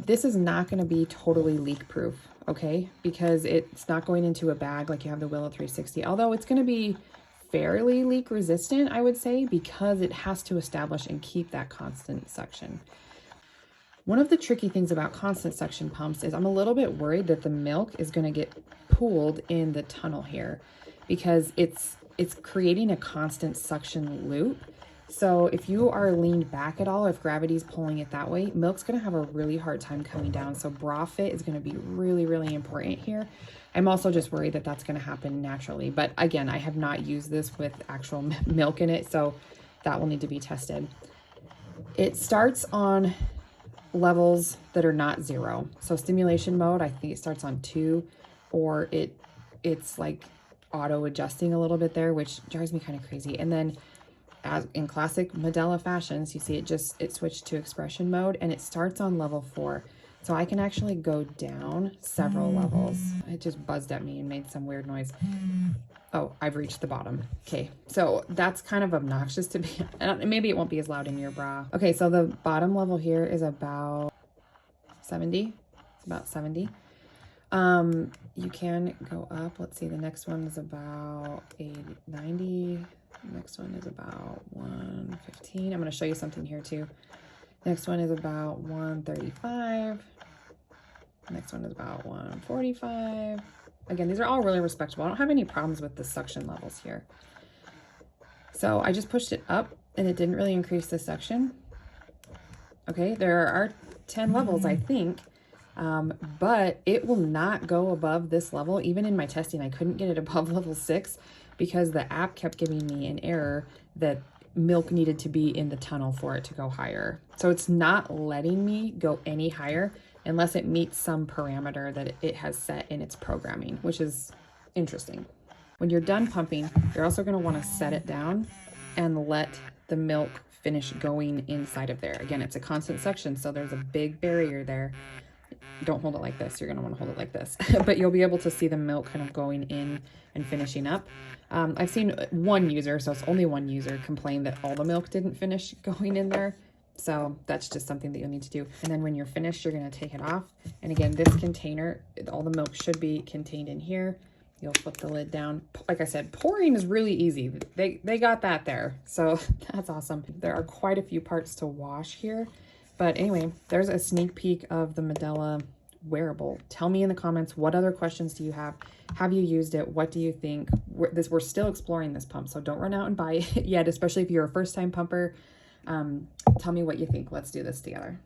This is not going to be totally leak proof, okay? Because it's not going into a bag like you have the Willow 360, although it's going to be fairly leak resistant, I would say, because it has to establish and keep that constant suction. One of the tricky things about constant suction pumps is I'm a little bit worried that the milk is going to get pooled in the tunnel here, because it's creating a constant suction loop. So if you are leaned back at all, if gravity's pulling it that way, milk's going to have a really hard time coming down. So bra fit is going to be really, really important here. I'm also just worried that that's going to happen naturally. But again, I have not used this with actual milk in it, so that will need to be tested. It starts on levels that are not 0. So stimulation mode, I think it starts on 2, or it's like auto adjusting a little bit there, which drives me kind of crazy. And then as in classic Medela fashions, you see it switched to expression mode, and it starts on level 4. So I can actually go down several levels. It just buzzed at me and made some weird noise. Oh, I've reached the bottom. Okay, so that's kind of obnoxious to be, maybe it won't be as loud in your bra. Okay, so the bottom level here is about 70. It's about 70. You can go up. Let's see, the next one is about 90. Next one is about 115. I'm going to show you something here too. Next one is about 135. Next one is about 145. Again, these are all really respectable. I don't have any problems with the suction levels here. So I just pushed it up and it didn't really increase the suction. Okay, there are 10 levels, I think, but it will not go above this level. Even in my testing, I couldn't get it above level 6 because the app kept giving me an error that milk needed to be in the tunnel for it to go higher. So it's not letting me go any higher unless it meets some parameter that it has set in its programming, which is interesting. When you're done pumping, you're also going to want to set it down and let the milk finish going inside of there. Again, it's a constant suction, so there's a big barrier there. Don't hold it like this. You're going to want to hold it like this. But you'll be able to see the milk kind of going in and finishing up. I've seen one user, so it's only one user, complain that all the milk didn't finish going in there. So that's just something that you'll need to do. And then when you're finished, you're going to take it off. And again, this container, all the milk should be contained in here. You'll flip the lid down. Like I said, pouring is really easy. They got that there. So that's awesome. There are quite a few parts to wash here. But anyway, there's a sneak peek of the Medela wearable. Tell me in the comments, what other questions do you have? Have you used it? What do you think? We're still exploring this pump, so don't run out and buy it yet, especially if you're a first-time pumper. Tell me what you think. Let's do this together.